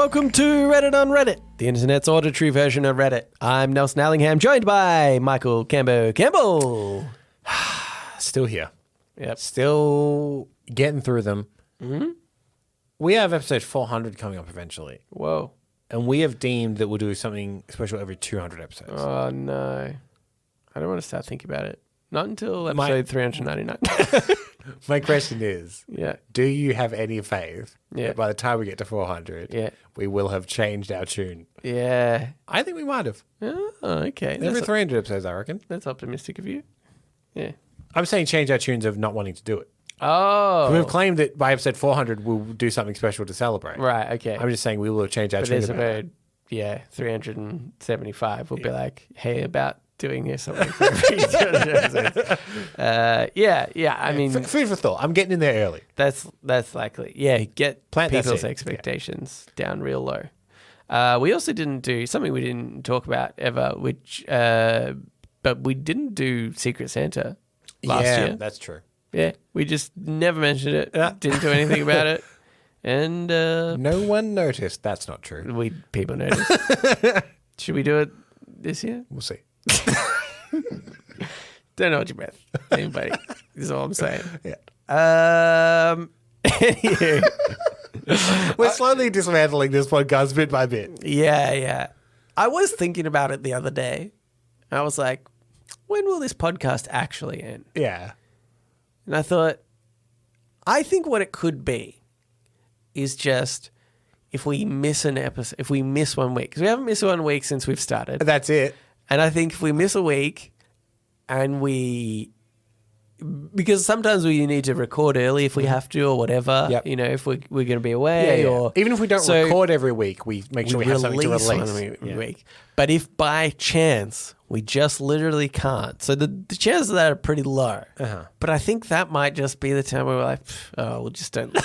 welcome to Reddit on Reddit, the internet's auditory version of Reddit. I'm Nelson Allingham, joined by Michael Campbell. Still here. Yep. Still getting through them. Mm-hmm. We have episode 400 coming up eventually. Whoa. And we have deemed that we'll do something special every 200 episodes. Oh, no. I don't want to start thinking about it. Not until episode 399. My question is, yeah, do you have any faith that by the time we get to 400, we will have changed our tune? Yeah. I think we might have. Oh, okay. Every 300 episodes, I reckon. That's optimistic of you. Yeah. I'm saying change our tunes of not wanting to do it. Oh. We've claimed that by episode 400, we'll do something special to celebrate. Right, okay. I'm just saying we will have changed our tune. But there's about 375. We'll be like, hey, about doing this something for every 200 episodes. I mean, food for thought. I'm getting in there early. That's likely. Yeah, get people's expectations down real low. We also didn't do something we didn't talk about ever, but we didn't do Secret Santa last year. Yeah, that's true. Yeah, we just never mentioned it. Didn't do anything about it, and no one noticed. That's not true. People noticed. Should we do it this year? We'll see. Don't hold your breath, anybody. Is all I'm saying. Yeah. Anyway. We're slowly dismantling this podcast bit by bit. Yeah. I was thinking about it the other day. I was like, when will this podcast actually end? Yeah. And I thought, I think what it could be is just if we miss an episode, if we miss 1 week, because we haven't missed 1 week since we've started. That's it. And I think if we miss a week and because sometimes we need to record early if we have to or whatever, if we're going to be away or even if we don't record every week, we make sure we have something to release. One week. But if by chance we just literally can't, so the chances of that are pretty low. But I think that might just be the time where we're like, we'll just don't.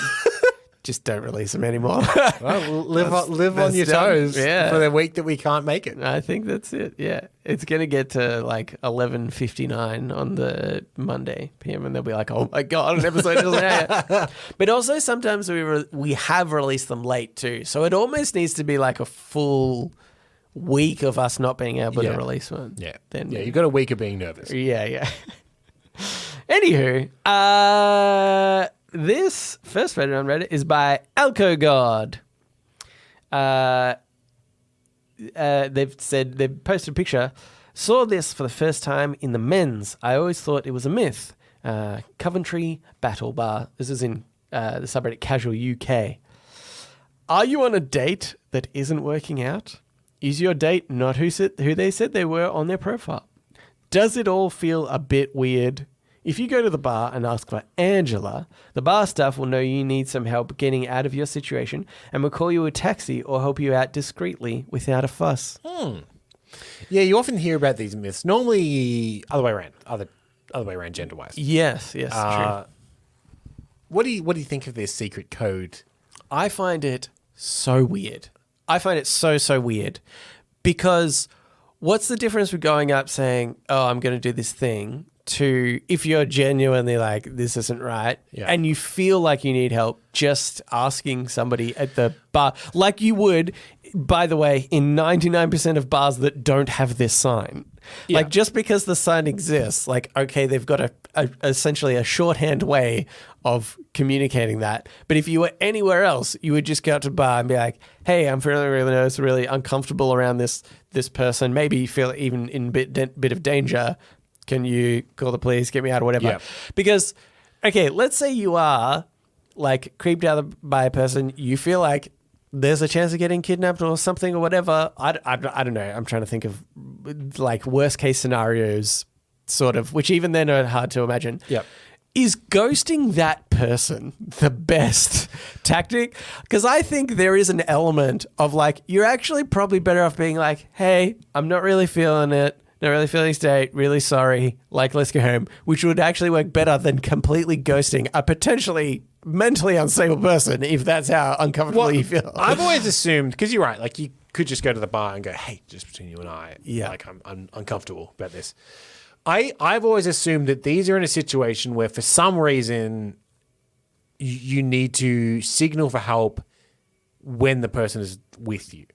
Just don't release them anymore. Well, live on your toes for the week that we can't make it. I think that's it. Yeah, it's gonna get to like 11:59 on the Monday PM, and they'll be like, "Oh my god, an episode isn't out." But also sometimes we have released them late too, so it almost needs to be like a full week of us not being able to release one. Yeah, then you've got a week of being nervous. Yeah. Anywho, this first Reddit on Reddit is by AlcoGod. They've posted a picture. Saw this for the first time in the men's. I always thought it was a myth. Coventry Battle Bar. This is in the subreddit Casual UK. Are you on a date that isn't working out? Is your date not who they said they were on their profile? Does it all feel a bit weird? If you go to the bar and ask for Angela, the bar staff will know you need some help getting out of your situation and will call you a taxi or help you out discreetly without a fuss. Yeah, you often hear about these myths. Normally, other way around, gender-wise. Yes, true. What do you think of this secret code? I find it so weird. I find it so weird because what's the difference with going up saying, "Oh, I'm going to do this thing," to if you're genuinely like, this isn't right, and you feel like you need help, just asking somebody at the bar, like you would, by the way, in 99% of bars that don't have this sign. Like, just because the sign exists, like, okay, they've got essentially a shorthand way of communicating that. But if you were anywhere else, you would just go out to the bar and be like, hey, I'm feeling really nervous, really uncomfortable around this person. Maybe you feel even in a bit of danger. Can you call the police, get me out or whatever? Because, okay, let's say you are like creeped out by a person. You feel like there's a chance of getting kidnapped or something or whatever. I don't know. I'm trying to think of like worst case scenarios sort of, which even then are hard to imagine. Is ghosting that person the best tactic? Because I think there is an element of like, you're actually probably better off being like, hey, I'm not really feeling it. Not really feeling this date. Really sorry. Like, let's go home. Which would actually work better than completely ghosting a potentially mentally unstable person if that's how uncomfortable you feel. I've always assumed, because you're right, like you could just go to the bar and go, hey, just between you and I, like I'm uncomfortable about this. I've always assumed that these are in a situation where for some reason you need to signal for help when the person is with you.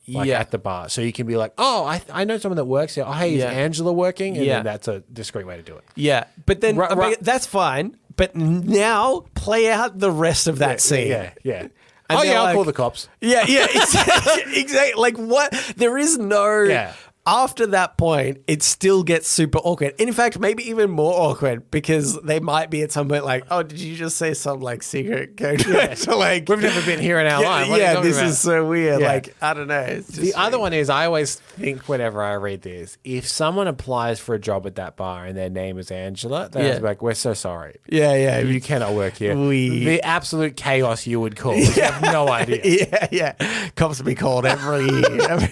Like at the bar. So you can be like, oh, I know someone that works here. Oh, hey, is Yeah. Angela working? And then that's a discreet way to do it. Yeah. But then I mean, that's fine. But now play out the rest of that scene. Yeah. And Oh, yeah, I'll like- call the cops. Yeah, exactly. Like what? There is no. Yeah. After that point, it still gets super awkward. In fact, maybe even more awkward because they might be at some point like, "Oh, did you just say some like secret code?" Yeah. So like, We've never been here in our life. What are you yeah, talking this about? is so weird. Yeah. Like, I don't know. It's just The other one is I always think whenever I read this, if someone applies for a job at that bar and their name is Angela, they're like, we're so sorry. Yeah. You cannot work here. We- The absolute chaos you would cause. You have no idea. yeah. Cops will be called every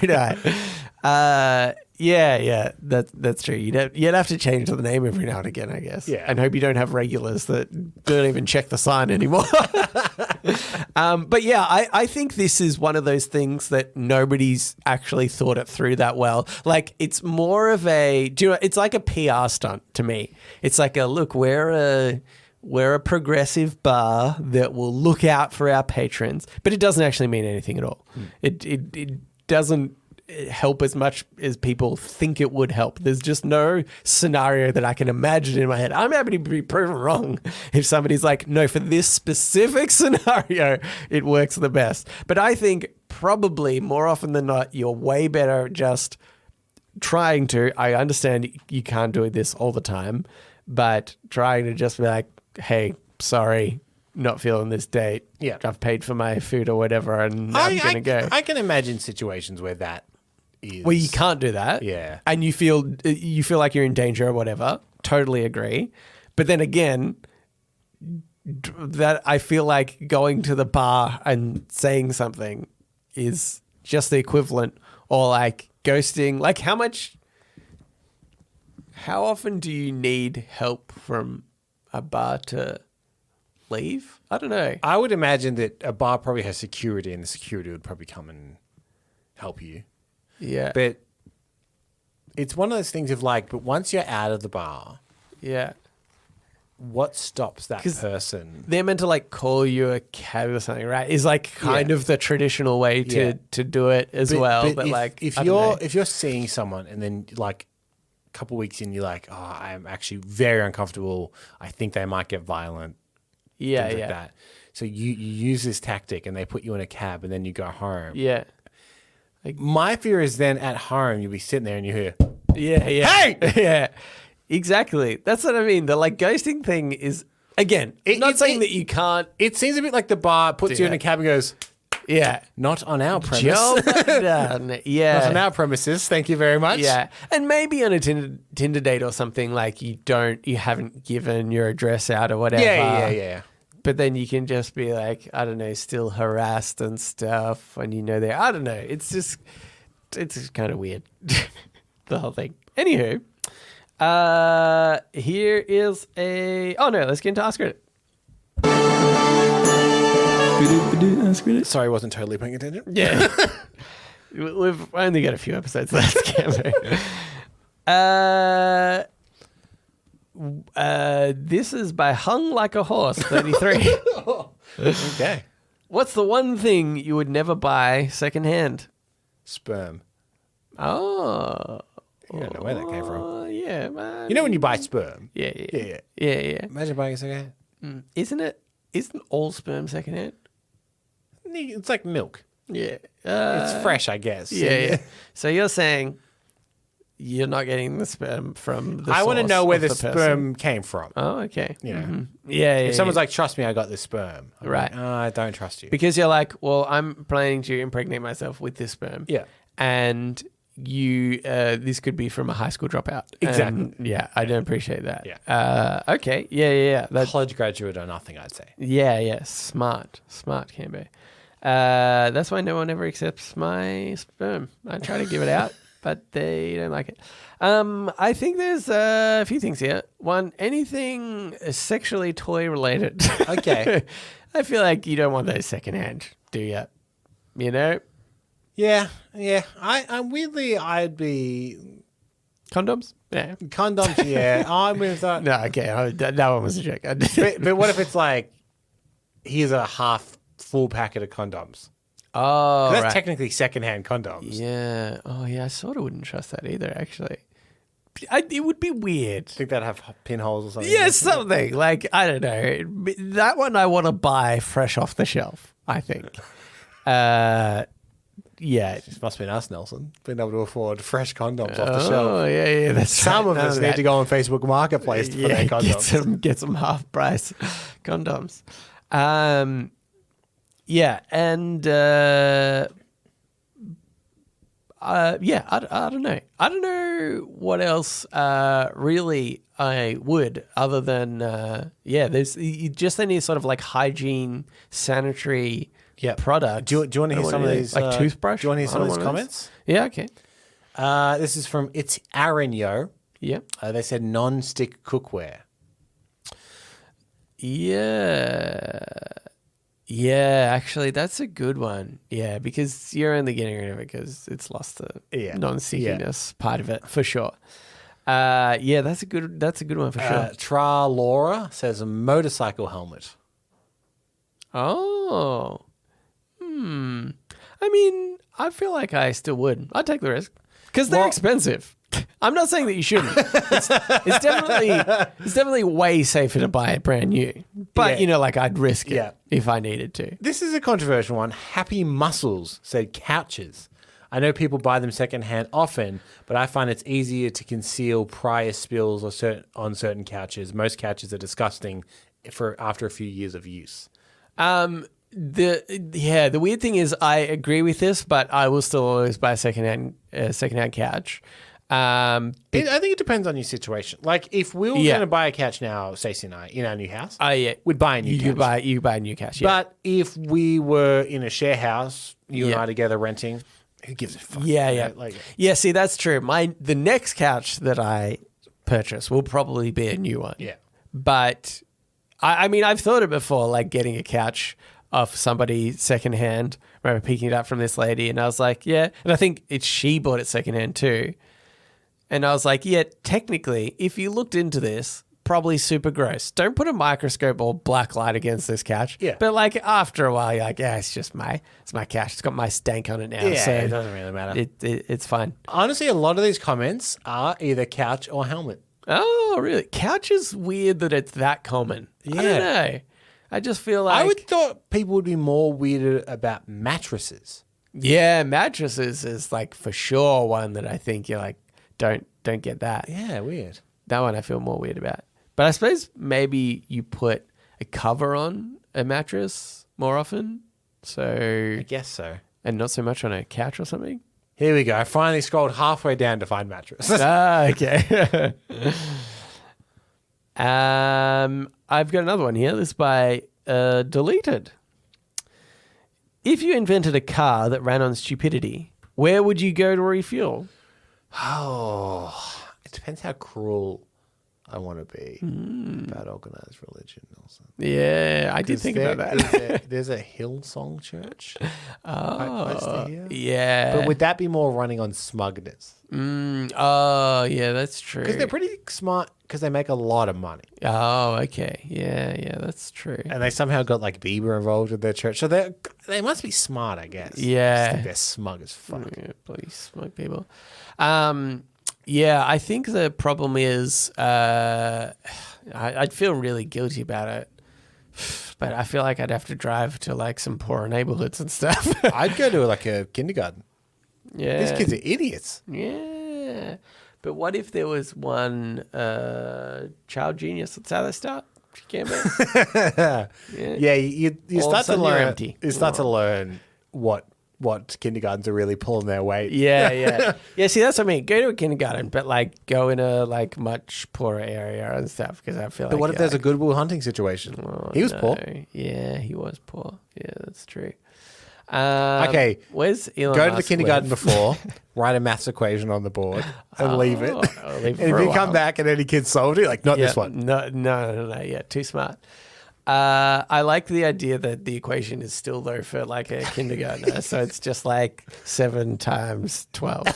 night. Yeah, that's true. You'd have to change the name every now and again, I guess. Yeah. And hope you don't have regulars that don't even check the sign anymore. But yeah, I think this is one of those things that nobody's actually thought it through that well. Like it's more of it's like a PR stunt to me. It's like look, we're a progressive bar that will look out for our patrons, but it doesn't actually mean anything at all. It doesn't help as much as people think it would help. There's just no scenario that I can imagine in my head. I'm happy to be proven wrong if somebody's like, no, for this specific scenario, it works the best. But I think probably more often than not, you're way better just trying to, I understand you can't do this all the time, but trying to just be like, hey, sorry, not feeling this date. Yeah. I've paid for my food or whatever and I'm going to go. I can imagine situations where that is. Well, you can't do that. Yeah. And you feel like you're in danger or whatever. Totally agree. But then again, that I feel like going to the bar and saying something is just the equivalent, or like ghosting. Like how often do you need help from a bar to leave? I don't know. I would imagine that a bar probably has security and the security would probably come and help you. Yeah. But it's one of those things of like, but once you're out of the bar, yeah. what stops that 'Cause person? They're meant to like call you a cab or something, right? Is like kind of the traditional way to do it as well. But like, if I don't know. you're seeing someone and then like a couple of weeks in, you're like, oh, I'm actually very uncomfortable. I think they might get violent. Things like that. So you use this tactic and they put you in a cab and then you go home. Yeah. My fear is then at home you'll be sitting there and you hear, Yeah. Hey! Yeah. Exactly. That's what I mean. The like ghosting thing is, again, not saying that you can't. it seems a bit like the bar puts you in a cab and goes, Yeah. not on our premise. Job done. Yeah. Not on our premises. Thank you very much. Yeah. And maybe on a Tinder date or something, like you haven't given your address out or whatever. Yeah. But then you can just be like, I don't know, still harassed and stuff when you know they're, I don't know. It's just kind of weird, the whole thing. Anywho, here is let's get into Ask Reddit. Ask Reddit. Sorry, I wasn't totally paying attention. Yeah. We've only got a few episodes left, Cambo. This is by Hung Like a Horse 33. Okay. What's the one thing you would never buy secondhand? Sperm. Oh. I don't know where that came from. Yeah, man. You know when you buy sperm? Yeah. Yeah. Imagine buying a second hand. Isn't all sperm secondhand? It's like milk. Yeah. It's fresh, I guess. Yeah. So you're saying you're not getting the sperm from the I want to source know where of the person. sperm came from. Oh, okay. You know. Mhm. Yeah. If someone's like, trust me, I got this sperm. I'm Right. like, I don't trust you. Because you're like, well, I'm planning to impregnate myself with this sperm. Yeah. And you, this could be from a high school dropout. Exactly. And, yeah, I don't appreciate that. Yeah. Okay. Yeah. College graduate or nothing, I'd say. Yeah. Smart, Cambo. That's why no one ever accepts my sperm. I try to give it out, but they don't like it. I think there's a few things here. One, anything sexually toy related. Okay. I feel like you don't want those secondhand, do you? You know? Yeah. I'm weirdly, I'd be Condoms? Yeah. condoms. Yeah, I'm with that. No, okay. That one was a joke. But what if it's like, here's a half full packet of condoms? Oh, 'Cause that's right. technically secondhand condoms. Yeah. Oh, yeah. I sort of wouldn't trust that either, actually. It would be weird. I think that'd have pinholes or something. Yeah, something. Like, I don't know. That one I want to buy fresh off the shelf, I think. Yeah. This must have been us, Nelson, being able to afford fresh condoms off the Oh, shelf. yeah. That's Some right. of None us that. need to go on Facebook Marketplace for their condoms. Get some half price condoms. Yeah, and I don't know. I don't know what else really I would other than there's just any sort of like hygiene, sanitary product. Do you want to hear some of these? Like toothbrush? Do you want to hear some of these those? comments? Yeah, okay. This is from It's Aaron Yo. Yeah. They said non-stick cookware. Yeah, actually, that's a good one. Yeah, because you're only getting rid of it because it's lost the non-stickiness part of it for sure. That's a good one for sure. Tra Laura says a motorcycle helmet. Oh, I mean, I feel like I still would. I'd take the risk because they're expensive. I'm not saying that you shouldn't. It's definitely way safer to buy it brand new. But like I'd risk it if I needed to. This is a controversial one. Happy Muscles said couches. I know people buy them secondhand often, but I find it's easier to conceal prior spills on certain couches. Most couches are disgusting after a few years of use. The weird thing is I agree with this, but I will still always buy a secondhand couch. I think it depends on your situation. Like if we were going to buy a couch now, Stacey and I, in our new house, we'd buy a new couch. You buy a new couch, yeah. But if we were in a share house, you and I together renting, who gives a fuck? Yeah. Like, see, that's true. The next couch that I purchase will probably be a new one. Yeah. But I mean, I've thought it before, like getting a couch off somebody secondhand. I remember picking it up from this lady, and I was like, yeah. And I think she bought it secondhand too. And I was like, yeah, technically, if you looked into this, probably super gross. Don't put a microscope or black light against this couch. Yeah. But like after a while, you're like, yeah, it's my couch. It's got my stank on it now. Yeah, so it doesn't really matter. It's fine. Honestly, a lot of these comments are either couch or helmet. Oh, really? Couch is weird that it's that common. Yeah. I don't know. I just feel like... I would thought people would be more weirded about mattresses. Yeah, mattresses is like for sure one that I think you're like, don't get that. Yeah, weird. That one I feel more weird about. But I suppose maybe you put a cover on a mattress more often. So I guess so. And not so much on a couch or something. Here we go. I finally scrolled halfway down to find mattress. Okay. I've got another one here. This is by Deleted. If you invented a car that ran on stupidity, where would you go to refuel? Oh, it depends how cruel I want to be about organized religion, Nelson. Yeah, I did think about that. There's a Hillsong church Oh, quite close to here. Yeah. But would that be more running on smugness? Oh, yeah, that's true. Because they're pretty smart because they make a lot of money. Oh, okay. Yeah, that's true. And they somehow got like Bieber involved with their church. So they must be smart, I guess. Yeah. I just think they're smug as fuck. Yeah, bloody smug people. Yeah, I think the problem is I'd feel really guilty about it. But I feel like I'd have to drive to like some poorer neighborhoods and stuff. I'd go to like a kindergarten. Yeah. These kids are idiots. Yeah. But what if there was one child genius? That's how they start. Yeah. You All start of a to sudden you're learn. empty. You start to learn what kindergartens are really pulling their weight. Yeah. See, that's what I mean. Go to a kindergarten, but like go in a like much poorer area and stuff. Because I feel like. But what if there's a Goodwill Hunting situation? He was poor. Yeah, he was poor. Yeah, that's true. Okay, where's Elon go to the Musk kindergarten live? before, write a maths equation on the board, and leave it. I'll leave it And for if a you come while. back and any kid solved it, like not this one. No. Yeah, too smart. I like the idea that the equation is still low for like a kindergartner, so it's just like 7 times 12.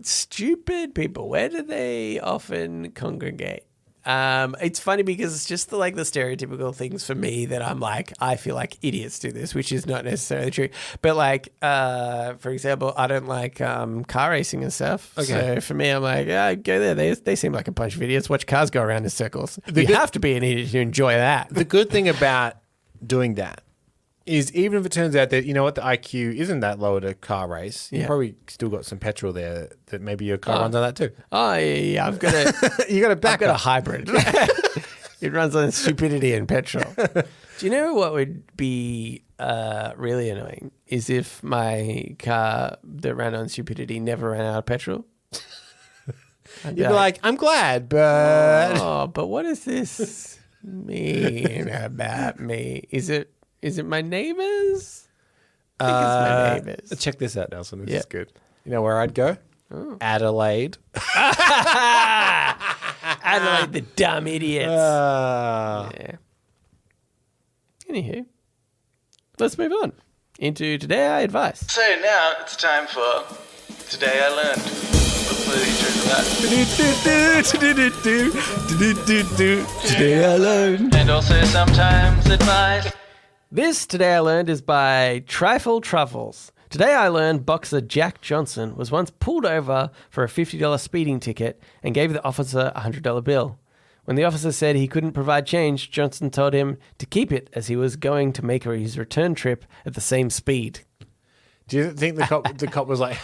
Stupid people. Where do they often congregate? It's funny because it's just the stereotypical things for me that I'm like, I feel like idiots do this, which is not necessarily true. But like, for example, I don't like car racing and stuff. Okay. So for me, I'm like, yeah, go there. They seem like a bunch of idiots. Watch cars go around in circles. You have to be an idiot to enjoy that. The good thing about doing that is even if it turns out that, you know what, the IQ isn't that low at a car race, you probably still got some petrol there that maybe your car runs on that too. Oh, yeah. I've got a... you got a backup. I've got a hybrid. It runs on stupidity and petrol. Do you know what would be really annoying is if my car that ran on stupidity never ran out of petrol? You'd be like, I'm glad, but... Oh, but what does this mean about me? Is it my neighbours? I think it's my neighbours. Check this out, Nelson. This is good. You know where I'd go? Adelaide. Adelaide, the dumb idiots. Yeah. Anywho, let's move on into Today I Advice. So now it's time for Today I Learned. Today I Learned. And also sometimes advice. This Today I Learned is by Trifle Truffles. Today I learned boxer Jack Johnson was once pulled over for a $50 speeding ticket and gave the officer a $100 bill. When the officer said he couldn't provide change, Johnson told him to keep it as he was going to make his return trip at the same speed. Do you think the cop was like,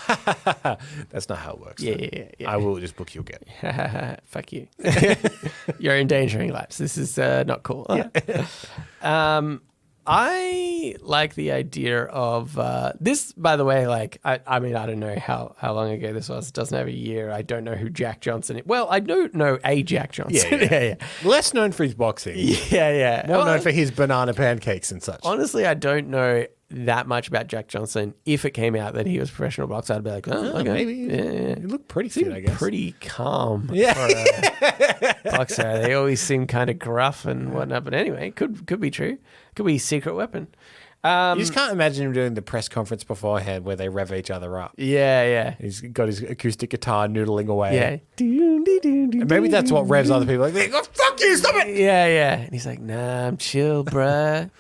that's not how it works? Yeah. I will just book you again. Fuck you. You're endangering lives. This is not cool. Yeah. I like the idea of this, by the way, like, I mean, I don't know how long ago this was. It doesn't have a year. I don't know who Jack Johnson is. Well, I do know a Jack Johnson. Yeah. Less known for his boxing. Yeah. More known for his banana pancakes and such. Honestly, I don't know that much about Jack Johnson. If it came out that he was a professional boxer, I'd be like, okay. Maybe. Yeah. He looked pretty fit, I guess. Pretty calm for a boxer. They always seem kind of gruff and whatnot. But anyway, could be true. Could be a secret weapon. You just can't imagine him doing the press conference beforehand where they rev each other up. Yeah. He's got his acoustic guitar noodling away. Yeah. And maybe that's what revs other people. Like, oh, fuck you, stop it! Yeah. And he's like, nah, I'm chill, bruh.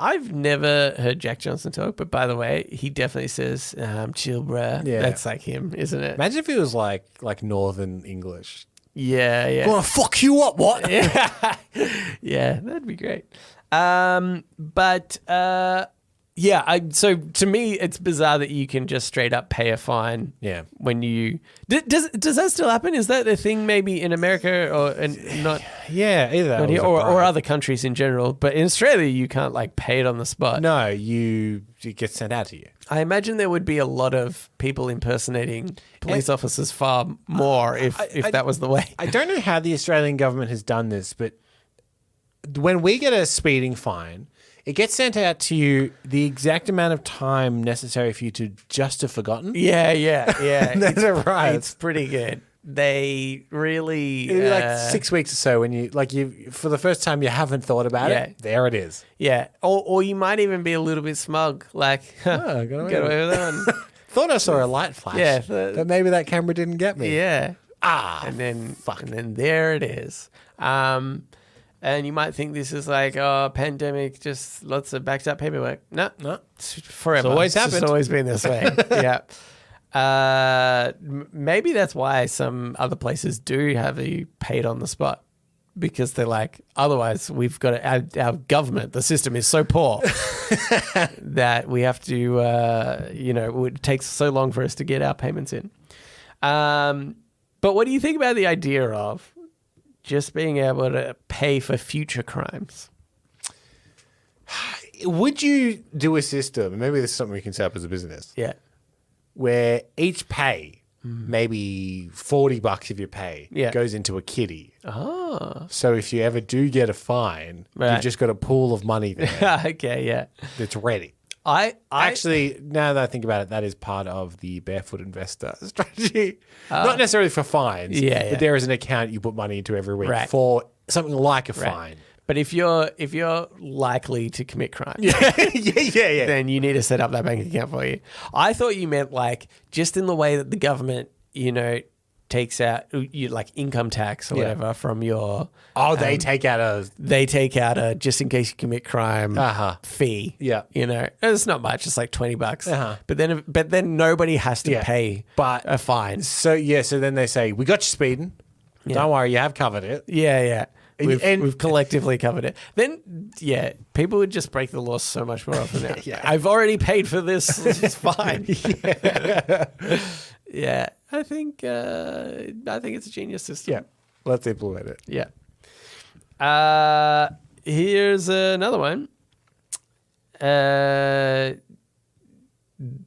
I've never heard Jack Johnson talk, but by the way, he definitely says, I'm chill, bruh. Yeah. That's like him, isn't it? Imagine if he was like Northern English. Yeah. Gonna fuck you up, what? Yeah, that'd be great. So to me, it's bizarre that you can just straight up pay a fine. Yeah. When you does that still happen? Is that a thing maybe in America or not? Yeah, either not here, or other countries in general. But in Australia, you can't like pay it on the spot. No, it gets sent out to you. I imagine there would be a lot of people impersonating police officers far more if that was the way. I don't know how the Australian government has done this, but when we get a speeding fine, it gets sent out to you the exact amount of time necessary for you to just have forgotten. Yeah. That's right. It's pretty good. They really... It'll be like 6 weeks or so when you for the first time you haven't thought about it. There it is. Yeah. Or you might even be a little bit smug, like, got away with that one. Thought I saw a light flash. Yeah. But maybe that camera didn't get me. Yeah. And then there it is. And you might think this is like, pandemic, just lots of backed up paperwork. No. It's forever. It's always happened. It's always been this way. Yeah. Maybe that's why some other places do have you paid on the spot, because they're like, otherwise we've got our government, the system is so poor that we have to, it takes so long for us to get our payments in. But what do you think about the idea of just being able to pay for future crimes? Would you do a system, maybe this is something we can set up as a business, where each pay, maybe $40 of your pay, goes into a kitty. Oh. So if you ever do get a fine, you've just got a pool of money there. Okay, yeah. That's ready. Actually, now that I think about it, that is part of the barefoot investor strategy. Not necessarily for fines, but there is an account you put money into every week for something like a fine. But if you're likely to commit crime, yeah, then you need to set up that bank account for you. I thought you meant like just in the way that the government, takes out you like income tax or whatever from your. Oh, they take out a just in case you commit crime fee. Yeah. You know, it's not much. It's like $20. But then nobody has to pay a fine. So then they say, we got you speeding. Yeah. Don't worry, you have covered it. Yeah. We've collectively covered it. Then, people would just break the law so much more often now. I've already paid for this. It's fine. Yeah. I think it's a genius system. Yeah. Let's implement it. Yeah. Here's another one.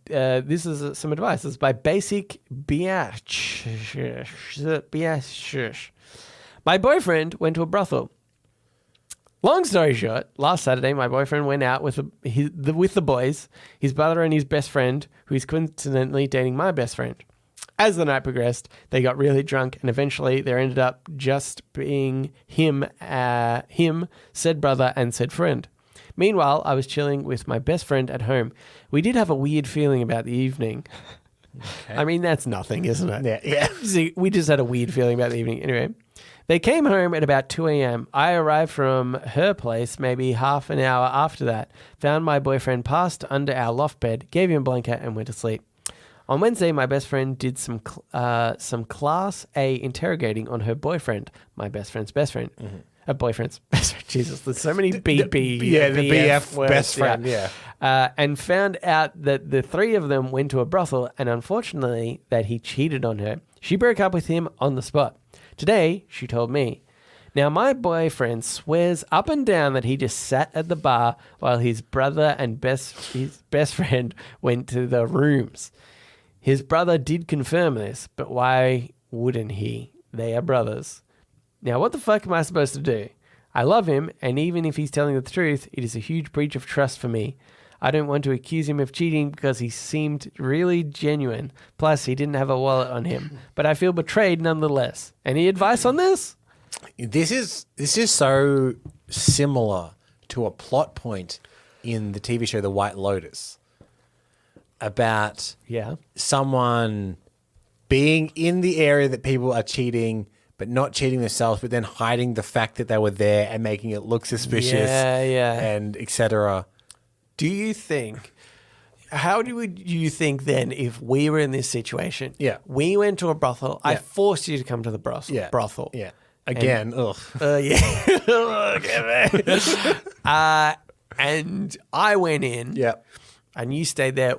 This is some advice. This is by Basic Biatch. My boyfriend went to a brothel. Long story short, last Saturday, my boyfriend went out with the boys, his brother and his best friend, who is coincidentally dating my best friend. As the night progressed, they got really drunk, and eventually there ended up just being him, said brother, and said friend. Meanwhile, I was chilling with my best friend at home. We did have a weird feeling about the evening. Okay. I mean, that's nothing, isn't it? Yeah. See, we just had a weird feeling about the evening. Anyway, they came home at about 2 a.m. I arrived from her place maybe half an hour after that, found my boyfriend passed under our loft bed, gave him a blanket, and went to sleep. On Wednesday, my best friend did some Class A interrogating on her boyfriend, my best friend's best friend. Mm-hmm. Boyfriend's best friend. Jesus, there's so many BB. The BF words, best friend, and found out that the three of them went to a brothel, and unfortunately that he cheated on her. She broke up with him on the spot. Today, she told me. Now, my boyfriend swears up and down that he just sat at the bar while his brother and his best friend went to the rooms. His brother did confirm this, but why wouldn't he? They are brothers. Now, what the fuck am I supposed to do? I love him, and even if he's telling the truth, it is a huge breach of trust for me. I don't want to accuse him of cheating because he seemed really genuine. Plus, he didn't have a wallet on him. But I feel betrayed nonetheless. Any advice on this? This is so similar to a plot point in the TV show The White Lotus about someone being in the area that people are cheating, but not cheating themselves, but then hiding the fact that they were there and making it look suspicious and etc. Do you think, how would you think then if we were in this situation? Yeah. We went to a brothel. I forced you to come to the brothel. Yeah. Again, and I went in. Yeah. And you stayed there.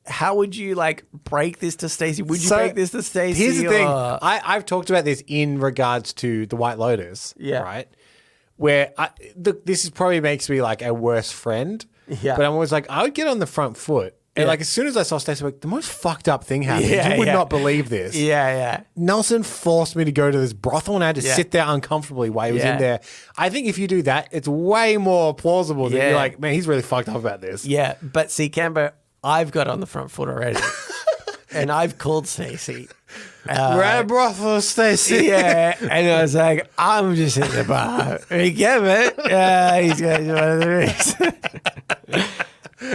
How would you like break this to Stacey? Would you break this to Stacey? Here's the thing. I've talked about this in regards to The White Lotus. Yeah. Right? Where this probably makes me like a worse friend. Yeah. But I'm always like, I would get on the front foot. And like as soon as I saw Stacey, like the most fucked up thing happened. You would not believe this. Yeah. Nelson forced me to go to this brothel and I had to sit there uncomfortably while he was in there. I think if you do that, it's way more plausible than you're like, man, he's really fucked up about this. Yeah. But see, Camber, I've got on the front foot already. And I've called Stacey. We're at a brothel, Stacey. Yeah. And I was like, I'm just in the bar. You get it? He's going to one of the rings.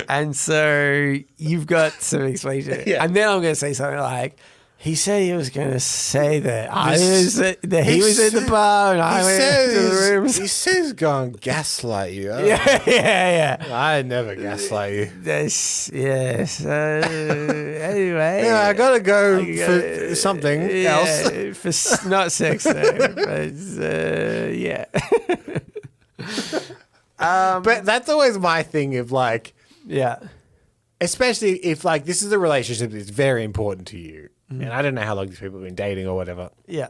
And so you've got some explanation. Yeah. And then I'm going to say something like, he said he was going to say that he was in the bar and I went to the rooms. He says he's going to gaslight you. Yeah. I never gaslight you. Yes. Anyway. Yeah, I got to go for something else. For not sex though, but yeah. But that's always my thing of like, especially if like this is a relationship that's very important to you, and I don't know how long these people have been dating or whatever. Yeah,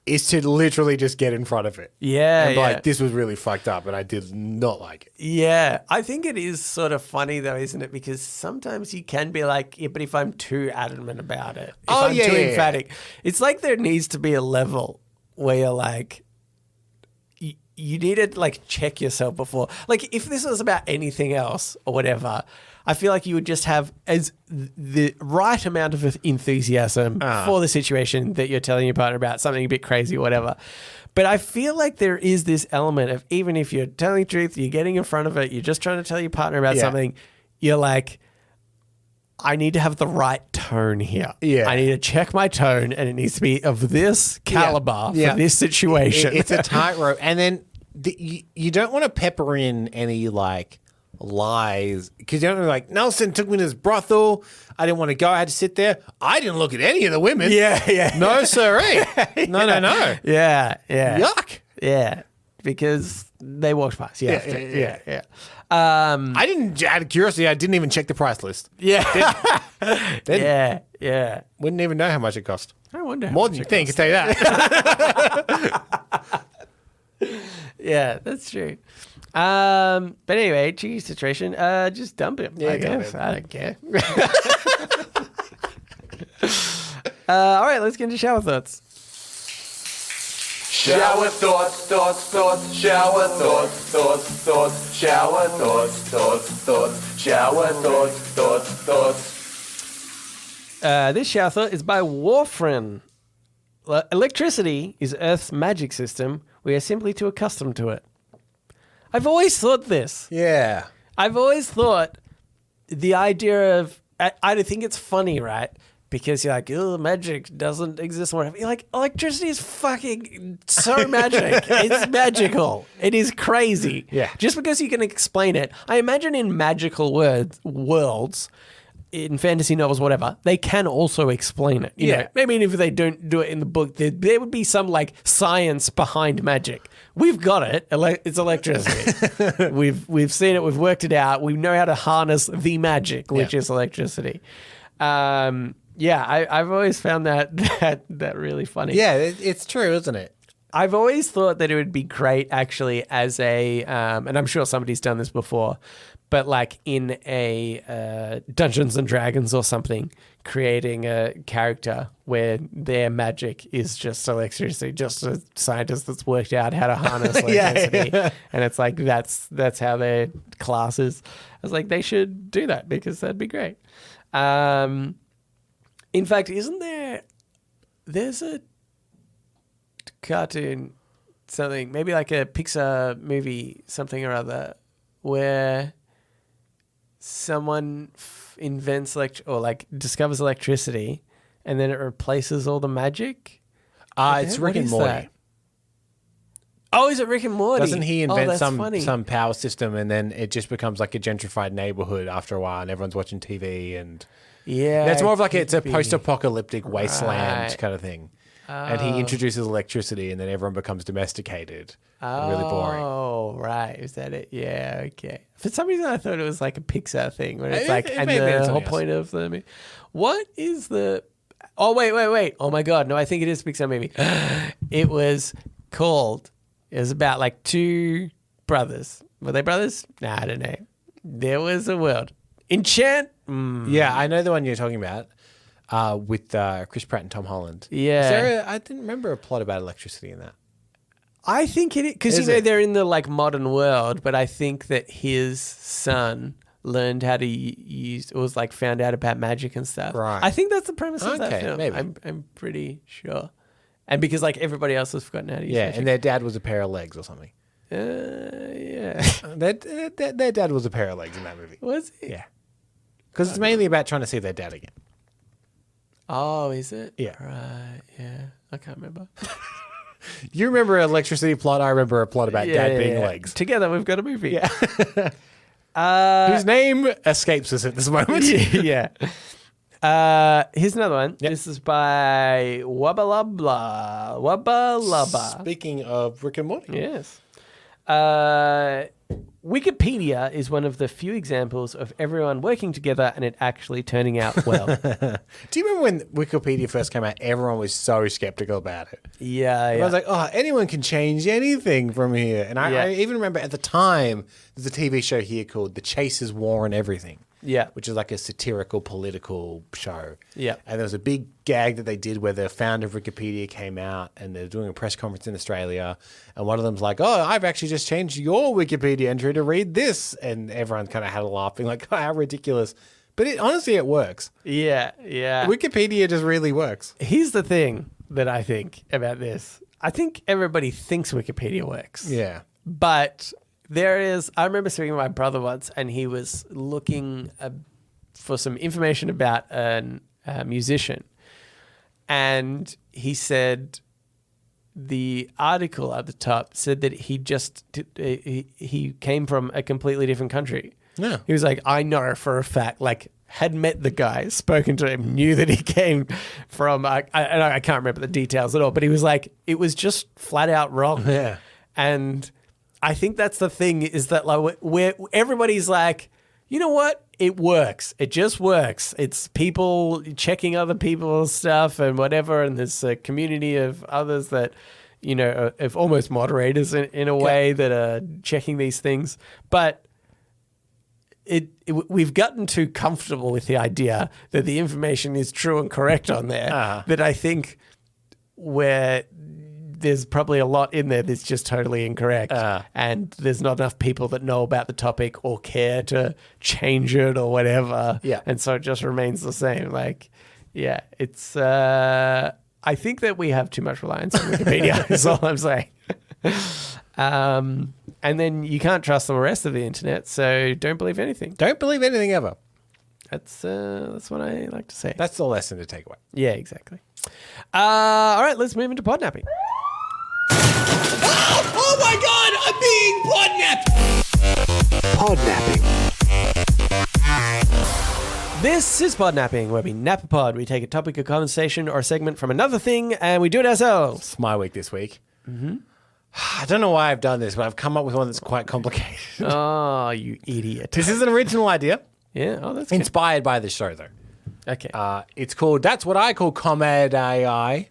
is to literally just get in front of it. Yeah, and like this was really fucked up, and I did not like it. Yeah, I think it is sort of funny though, isn't it? Because sometimes you can be like, but if I'm too adamant about it, if I'm too emphatic, it's like there needs to be a level where you're like. You need to like check yourself before. Like if this was about anything else or whatever, I feel like you would just have as the right amount of enthusiasm for the situation that you're telling your partner about, something a bit crazy or whatever. But I feel like there is this element of even if you're telling the truth, you're getting in front of it, you're just trying to tell your partner about something, you're like, I need to have the right tone here. Yeah. I need to check my tone, and it needs to be of this caliber Yeah. for this situation. It's a tightrope. And then you don't want to pepper in any like lies because you don't know, like, Nelson took me to this brothel. I didn't want to go. I had to sit there. I didn't look at any of the women. Yeah. No, sirree. No. Yeah. Yuck. Yeah. Because they walked past. Yeah. I didn't, out of curiosity, I didn't even check the price list. Yeah. Didn't. Yeah. Wouldn't even know how much it cost. I wonder how More much than you it think, I tell you that. Yeah, that's true. But anyway, tricky situation. Just dump him. I guess. I don't care. All right, let's get into shower thoughts. Shower thoughts, shower thoughts, shower thoughts, shower thoughts. This shower thought is by Warfrin. Electricity is Earth's magic system. We are simply too accustomed to it. I've always thought this. Yeah. I've always thought the idea of, I think it's funny, right? Because you're like, oh, magic doesn't exist or whatever. You're like, electricity is fucking so magic. It's magical. It is crazy. Yeah. Just because you can explain it. I imagine in magical worlds, in fantasy novels, whatever, they can also explain it. You know? Maybe if they don't do it in the book, there would be some like science behind magic. We've got it. It's electricity. We've seen it. We've worked it out. We know how to harness the magic, which is electricity. I've always found that really funny. Yeah, it's true, isn't it? I've always thought that it would be great actually as a, and I'm sure somebody's done this before, but like in a Dungeons and Dragons or something, creating a character where their magic is just electricity, just a scientist that's worked out how to harness electricity. And it's like, that's how their class is. I was like, they should do that because that'd be great. In fact, there's a cartoon, something, maybe like a Pixar movie, something or other, where someone invents discovers electricity and then it replaces all the magic. It's Rick and Morty. That? Oh, is it Rick and Morty? Doesn't he invent funny. some power system and then it just becomes like a gentrified neighborhood after a while and everyone's watching TV and it's more of like it's a post-apocalyptic wasteland kind of thing. And he introduces electricity and then everyone becomes domesticated. And really boring. Oh, right. Is that it? Yeah, okay. For some reason, I thought it was like a Pixar thing where it's It like, and the whole point of the movie. What is the. Oh, wait. Oh, my God. No, I think it is a Pixar movie. It was called. It was about like two brothers. Were they brothers? Nah, I don't know. There was a world. Enchant. Yeah, I know the one you're talking about. With Chris Pratt and Tom Holland. Yeah. I didn't remember a plot about electricity in that. I think it is, because they're in the like modern world, but I think that his son learned how to use, or was like found out about magic and stuff. Right. I think that's the premise of that film. Maybe. I'm pretty sure. And because like everybody else has forgotten how to use magic. And their dad was a pair of legs or something. Yeah. Their dad was a pair of legs in that movie. Was he? Yeah. Because it's mainly about trying to see their dad again. Oh, is it? Yeah. Right, yeah. I can't remember. You remember an electricity plot, I remember a plot about dad being legs. Together we've got a movie. Yeah. Whose name escapes us at this moment. Yeah. Here's another one. Yep. This is by Wubba. Speaking of Rick and Morty. Yes. Wikipedia is one of the few examples of everyone working together and it actually turning out well. Do you remember when Wikipedia first came out? Everyone was so skeptical about it. Yeah. I was like, oh, anyone can change anything from here. And I even remember at the time, there's a TV show here called The Chasers War and Everything. Yeah. Which is like a satirical political show. Yeah. And there was a big gag that they did where the founder of Wikipedia came out and they're doing a press conference in Australia. And one of them's like, oh, I've actually just changed your Wikipedia entry to read this. And everyone kind of had a laugh, being like, oh, how ridiculous. But honestly, it works. Yeah. Wikipedia just really works. Here's the thing that I think about this. I think everybody thinks Wikipedia works. Yeah. But I remember speaking to my brother once and he was looking for some information about a musician, and he said the article at the top said that he came from a completely different country. Yeah. He was like, I know for a fact, like, had met the guy, spoken to him, knew that he came from, I can't remember the details at all, but he was like, it was just flat out wrong. Yeah. And I think that's the thing, is that like where everybody's like, you know what? It works. It just works. It's people checking other people's stuff and whatever. And there's a community of others that, you know, of almost moderators in a way that are checking these things. But we've gotten too comfortable with the idea that the information is true and correct on there that I think where there's probably a lot in there that's just totally incorrect, and there's not enough people that know about the topic or care to change it or whatever. Yeah. And so it just remains the same. Like, yeah, it's, I think that we have too much reliance on Wikipedia is all I'm saying. And then you can't trust the rest of the internet, so don't believe anything. Don't believe anything ever. That's what I like to say. That's the lesson to take away. Yeah, exactly. All right, let's move into podnapping. Oh my God, I'm being podnapped! Podnapping. This is Podnapping, where we nap a pod. We take a topic of conversation or a segment from another thing, and we do it ourselves. It's my week this week. Mm-hmm. I don't know why I've done this, but I've come up with one that's quite complicated. Oh, you idiot. This is an original idea. Yeah, oh, that's good. Inspired by the show, though. Okay. It's called, that's what I call ComedA.I.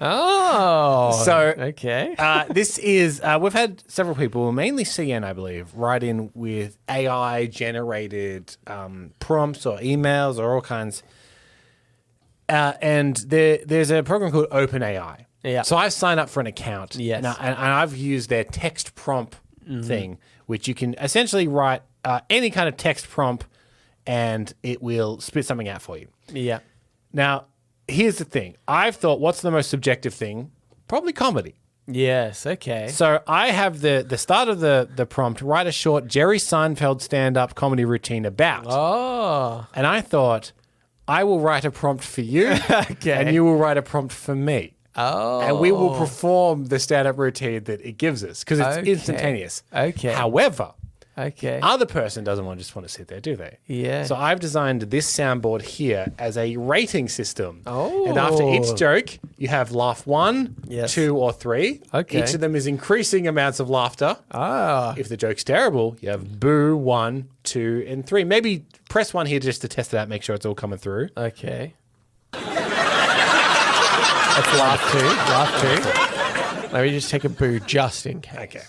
Oh. So, okay. This is, we've had several people, mainly CN, I believe, write in with AI-generated prompts or emails or all kinds. And there's a program called OpenAI. Yeah. So I've signed up for an account. Yes. Now, and I've used their text prompt thing, which you can essentially write any kind of text prompt and it will spit something out for you. Yeah. Now, here's the thing. I've thought, what's the most subjective thing? Probably comedy. Yes, okay. So I have the start of the prompt, write a short Jerry Seinfeld stand-up comedy routine about. Oh. And I thought, I will write a prompt for you Okay. and you will write a prompt for me. Oh. And we will perform the stand-up routine that it gives us because it's Okay. instantaneous. Okay. However, Okay. other person doesn't just want to sit there, do they? Yeah. So I've designed this soundboard here as a rating system. Oh. And after each joke, you have laugh 1, Yes. 2, or 3. Okay. Each of them is increasing amounts of laughter. Ah. If the joke's terrible, you have boo 1, 2, and 3. Maybe press 1 here just to test it out, make sure it's all coming through. Okay. That's laugh 2. Laugh 2. Let me just take a boo just in case. Okay.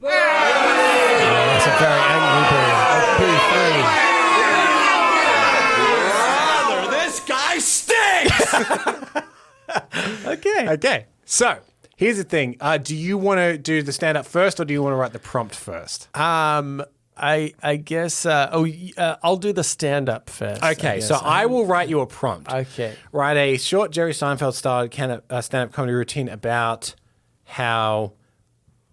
Oh, that's a very angry boo. Boo 3. This guy stinks! Okay. Okay. So here's the thing. Do you want to do the stand-up first or do you want to write the prompt first? I guess I'll do the stand-up first. Okay, so I will write you a prompt. Okay. Write a short Jerry Seinfeld style stand-up comedy routine about how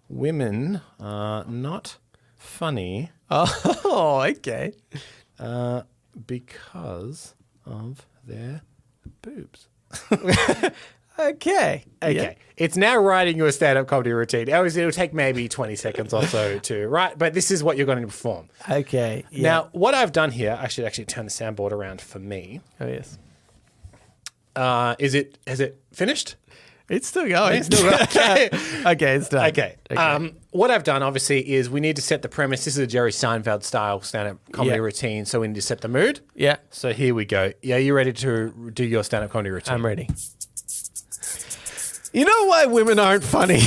women are not funny Oh, okay. because of their boobs. Okay. Okay. Yeah. It's now writing you a stand-up comedy routine. It'll take maybe 20 seconds or so to write, but this is what you're going to perform. Okay. Yeah. Now, what I've done here, I should actually turn the soundboard around for me. Oh yes. Has it finished? It's still going. It's still going. Okay. Okay, it's done. Okay. What I've done, obviously, is we need to set the premise. This is a Jerry Seinfeld style stand-up comedy Yeah. routine, so we need to set the mood. Yeah. So here we go. Yeah, you ready to do your stand-up comedy routine? I'm ready. You know why women aren't funny?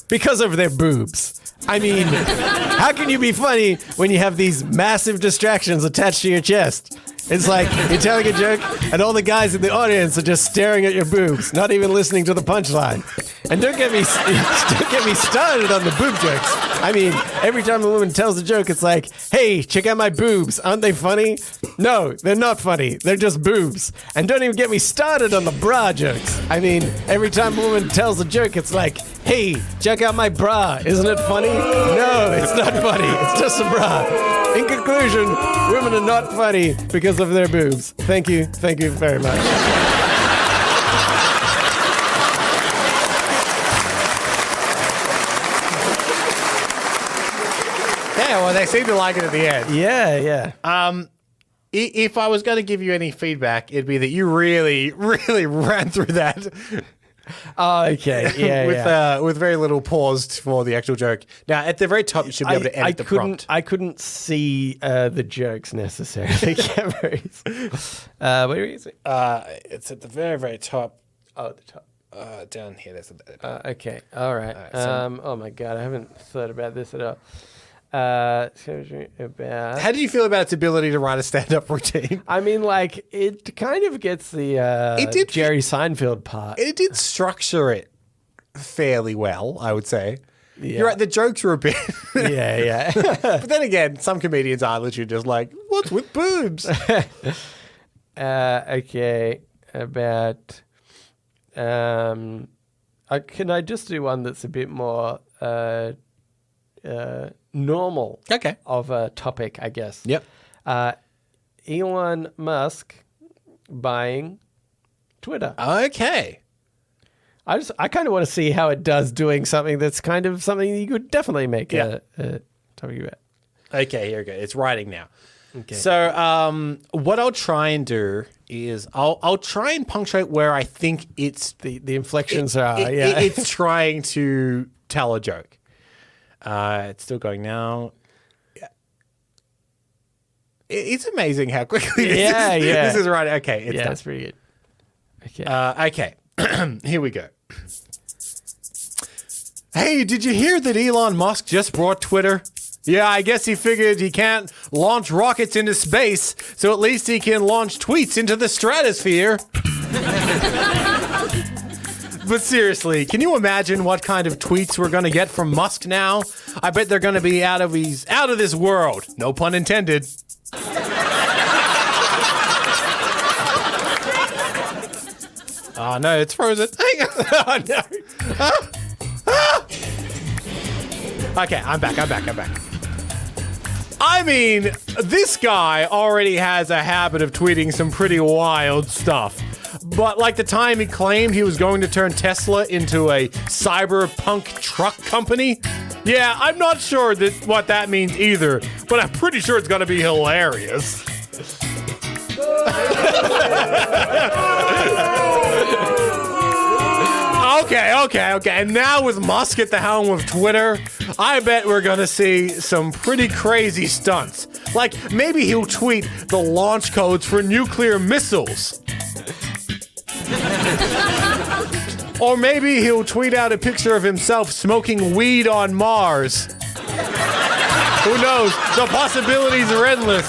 Because of their boobs. I mean, how can you be funny when you have these massive distractions attached to your chest? It's like you're telling a joke and all the guys in the audience are just staring at your boobs, not even listening to the punchline. And don't get me started on the boob jokes. I mean, every time a woman tells a joke, it's like, hey, check out my boobs. Aren't they funny? No, they're not funny. They're just boobs. And don't even get me started on the bra jokes. I mean, every time a woman tells a joke, it's like, hey, check out my bra. Isn't it funny? No, it's not funny. It's just a bra. In conclusion, women are not funny because of their boobs. Thank you. Thank you very much. Yeah, well, they seem to like it at the end. Yeah. If I was going to give you any feedback, it'd be that you really, really ran through that. Oh, okay. With very little pause for the actual joke. Now, at the very top, you should be able to edit the prompt. I couldn't see the jokes necessarily. Where are you? It's at the very, very top. Oh, the top. Down here. There's okay. All right. Oh my God, I haven't thought about this at all. How do you feel about its ability to write a stand-up routine? I mean, like, it kind of gets the Jerry Seinfeld part. It did structure it fairly well, I would say. Yeah. You're right, the jokes were a bit... yeah. But then again, some comedians are literally just like, what's with boobs? Okay, about... can I just do one that's a bit more... normal of a topic, I guess. Yep. Elon Musk buying Twitter. Okay. I kind of want to see how it does doing something that's kind of something you could definitely make a topic about. Okay, here we go. It's writing now. Okay. So what I'll try and do is I'll try and punctuate where I think it's the inflections are. It's trying to tell a joke. It's still going now. Yeah. It's amazing how quickly this is right. Okay, it's done. That's pretty good. Okay. Okay, here we go. Hey, did you hear that Elon Musk just bought Twitter? Yeah, I guess he figured he can't launch rockets into space, so at least he can launch tweets into the stratosphere. But seriously, can you imagine what kind of tweets we're going to get from Musk now? I bet they're going to be out of this world. No pun intended. Oh, no, it's frozen. Oh, no. Okay, I'm back. I mean, this guy already has a habit of tweeting some pretty wild stuff. But like the time he claimed he was going to turn Tesla into a cyberpunk truck company? Yeah, I'm not sure what that means either, but I'm pretty sure it's going to be hilarious. Okay. And now with Musk at the helm of Twitter, I bet we're going to see some pretty crazy stunts. Like maybe he'll tweet the launch codes for nuclear missiles. Or maybe he'll tweet out a picture of himself smoking weed on Mars. Who knows? The possibilities are endless.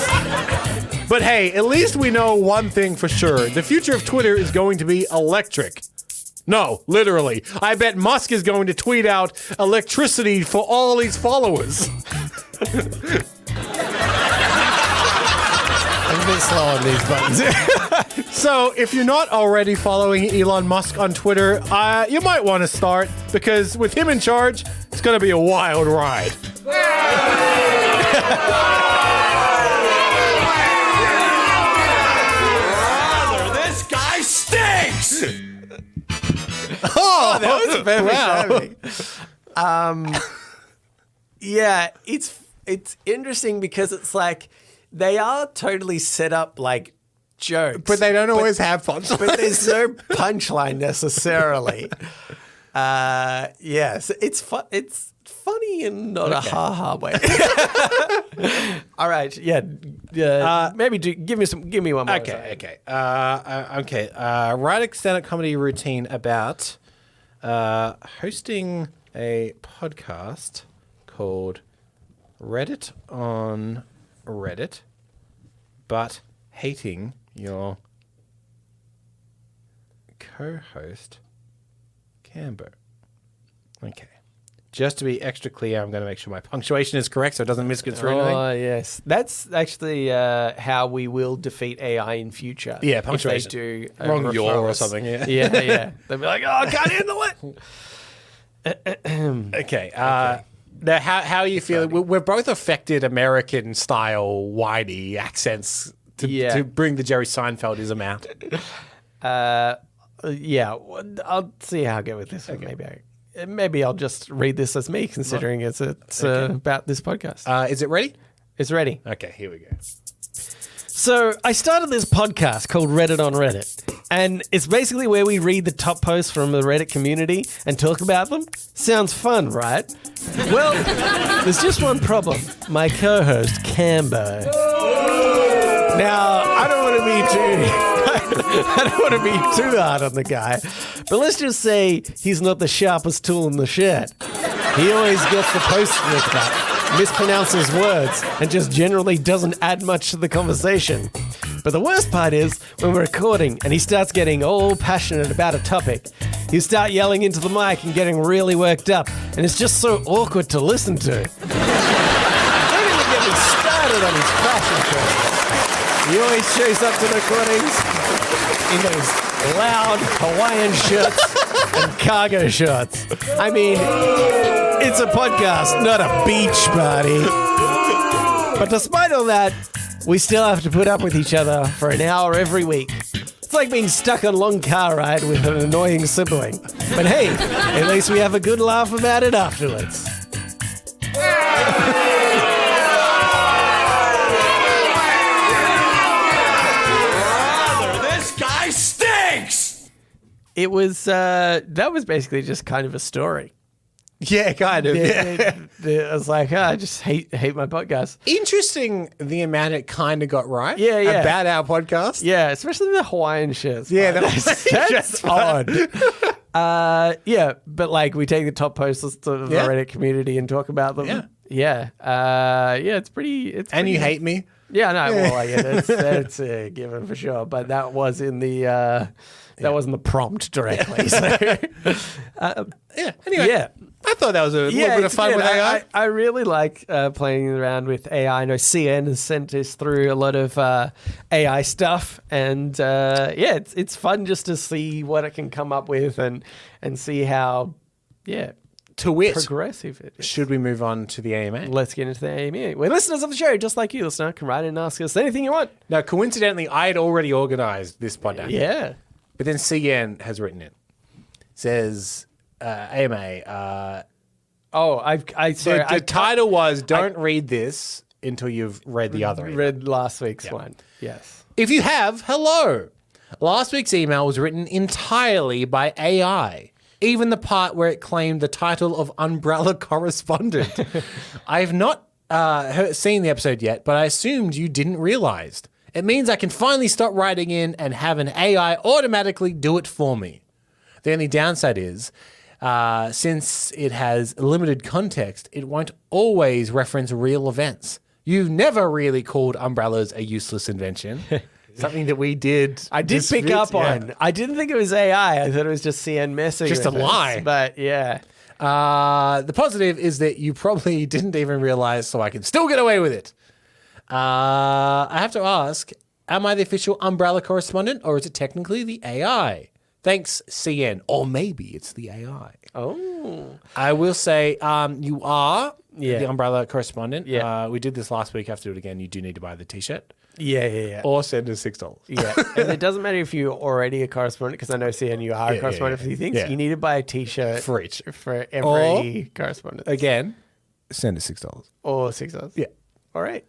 But hey, at least we know one thing for sure. The future of Twitter is going to be electric. No, literally. I bet Musk is going to tweet out electricity for all his followers. I'm a bit slow on these buttons. So, if you're not already following Elon Musk on Twitter, you might want to start, because with him in charge, it's going to be a wild ride. This guy stinks! Oh, that was perfect timing. Yeah, it's interesting because it's like they are totally set up like jokes, but they don't always have punchlines. But there's no punchline necessarily. Yes, it's funny in not a ha-ha way. All right, maybe give me one more. Okay. Write a stand-up comedy routine about hosting a podcast called Reddit on Reddit, but hating your co-host, Cambo. Okay. Just to be extra clear, I'm going to make sure my punctuation is correct so it doesn't misconstrue anything. Oh, yes. That's actually how we will defeat AI in future. Yeah, punctuation. If they do Wrong your or referrals. something, yeah. Yeah. They'll be like, oh, I can't handle it. Okay. Now, how are you feeling? We're both affected American-style whitey accents to bring the Jerry Seinfeldism out. Yeah, I'll see how I go with this one. Maybe I'll just read this as me, considering it's about this podcast. Is it ready? It's ready. Okay, here we go. So I started this podcast called Reddit on Reddit, and it's basically where we read the top posts from the Reddit community and talk about them. Sounds fun, right? Well, there's just one problem. My co-host, Cambo. Now, I don't want to be too hard on the guy, but let's just say he's not the sharpest tool in the shed. He always gets the post mixed up, mispronounces words, and just generally doesn't add much to the conversation. But the worst part is when we're recording and he starts getting all passionate about a topic, he'll start yelling into the mic and getting really worked up, and it's just so awkward to listen to. Don't even get me started on his fashion choices. He always shows up to the recordings in those loud Hawaiian shirts and cargo shorts. I mean, it's a podcast, not a beach party. But despite all that, we still have to put up with each other for an hour every week. It's like being stuck on a long car ride with an annoying sibling. But hey, at least we have a good laugh about it afterwards. It was, that was basically just kind of a story. Yeah, kind of. I was like, I just hate my podcast. Interesting the amount it kind of got right about our podcast. Yeah, especially the Hawaiian shirts. Yeah, that's odd. But like we take the top posts of the Reddit community and talk about them. Yeah. It's pretty. And you hate me? Yeah, no, well, that's a given for sure. But that was in the... That wasn't the prompt directly. So. Anyway, I thought that was a little bit of fun with AI. I really like playing around with AI. I know CN has sent us through a lot of AI stuff. And it's fun just to see what it can come up with and see how, to wit, progressive it is. Should we move on to the AMA? Let's get into the AMA. We're listeners of the show, just like you, listener. Come right in and ask us anything you want. Now, coincidentally, I had already organised this podcast. Yeah. But then CN has written it. Says AMA. The title was "Don't read this until you've read the other." Read last week's one. Yes. If you have, hello. Last week's email was written entirely by AI. Even the part where it claimed the title of umbrella correspondent. I have not seen the episode yet, but I assumed you didn't realize. It means I can finally stop writing in and have an AI automatically do it for me. The only downside is, since it has limited context, it won't always reference real events. You've never really called umbrellas a useless invention. Something that we did. I did pick up on. I didn't think it was AI. I thought it was just CN messing just with a lie. But yeah. The positive is that you probably didn't even realize, so I can still get away with it. I have to ask, am I the official umbrella correspondent or is it technically the AI? Thanks, CN. Or maybe it's the AI. Oh. I will say you are the umbrella correspondent. Yeah. We did this last week. I have to do it again. You do need to buy the T-shirt. Yeah. Or send us $6. Yeah. And it doesn't matter if you're already a correspondent, because I know, CN, you are a correspondent for these things. Yeah. You need to buy a T-shirt for each. For every correspondent. Again, send us $6. Or $6. Yeah. All right.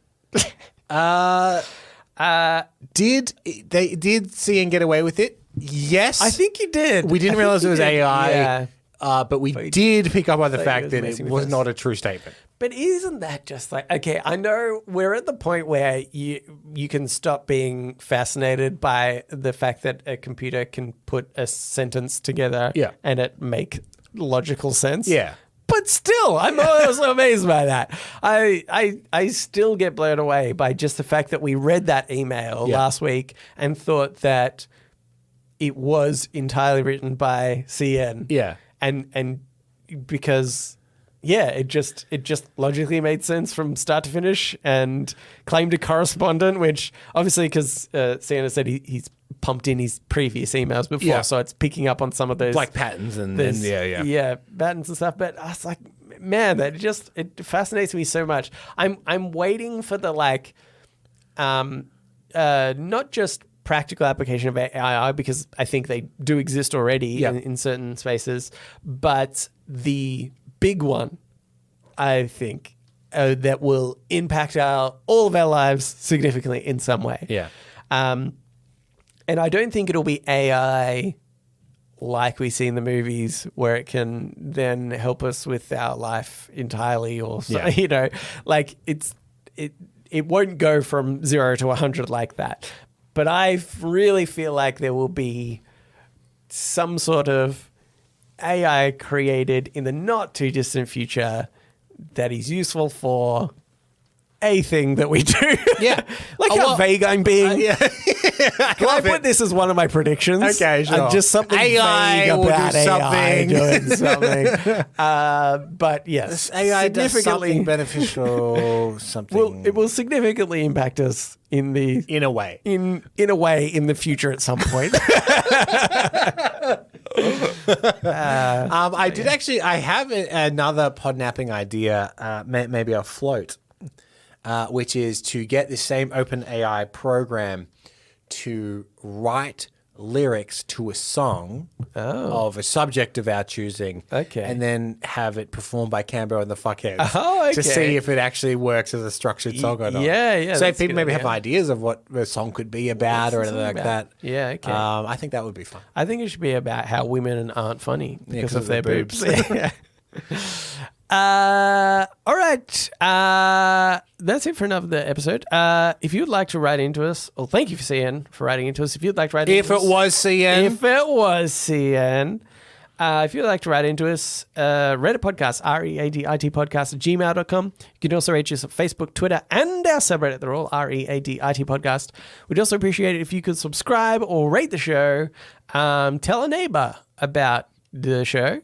Did CN get away with it? Yes. I think you did. We didn't realize it was AI. Yeah. But we did pick up on the fact that messing it with was us. not a true statement. But isn't that just like, okay, I know we're at the point where you can stop being fascinated by the fact that a computer can put a sentence together and it make logical sense. Yeah. But still, I'm also amazed by that. I still get blown away by just the fact that we read that email last week and thought that it was entirely written by CN. Yeah. And because it just logically made sense from start to finish, and claimed a correspondent, which obviously because CN has said he's pumped in his previous emails before, so it's picking up on some of those like patterns and patterns and stuff. But I was like, man, it fascinates me so much. I'm waiting for the not just practical application of AI, because I think they do exist already in certain spaces, but the big one, I think, that will impact all of our lives significantly in some way. Yeah. And I don't think it'll be AI like we see in the movies, where it can then help us with our life entirely, or like it won't go from 0 to 100 like that. But I really feel like there will be some sort of AI created in the not too distant future that is useful for a thing that we do. Yeah. Like how vague I'm being. Can I put this as one of my predictions? Okay, sure. Just something AI vague will about do AI something. doing something. But yes, AI does something beneficial, something... it will significantly impact us in a way. In a way in the future at some point. I have another podnapping idea, maybe I'll float, which is to get the same OpenAI program to write lyrics to a song of a subject of our choosing, and then have it performed by Cambo and the Fuckheads to see if it actually works as a structured song or not. Yeah. So if people maybe have ideas of what the song could be about or anything like that. Yeah, okay. I think that would be fun. I think it should be about how women aren't funny because of their boobs. All right. That's it for another episode. If you'd like to write into us, well, thank you for CN for writing into us. If you'd like to write into us. If it was CN. If you'd like to write into us, Reddit podcast, readit podcast @gmail.com. You can also reach us at Facebook, Twitter, and our subreddit. They're all readit podcast. We'd also appreciate it if you could subscribe or rate the show. Tell a neighbor about the show.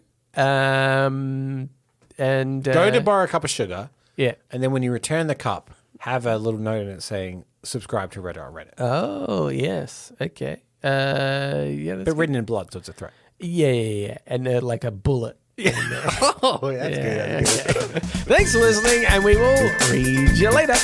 And go to borrow a cup of sugar. Yeah. And then when you return the cup, have a little note in it saying, subscribe to Reddit on Reddit. Oh, yes. Okay. That's but written in blood, so it's a threat. Yeah. And like a bullet. Oh, that's good. Thanks for listening, and we will read you later.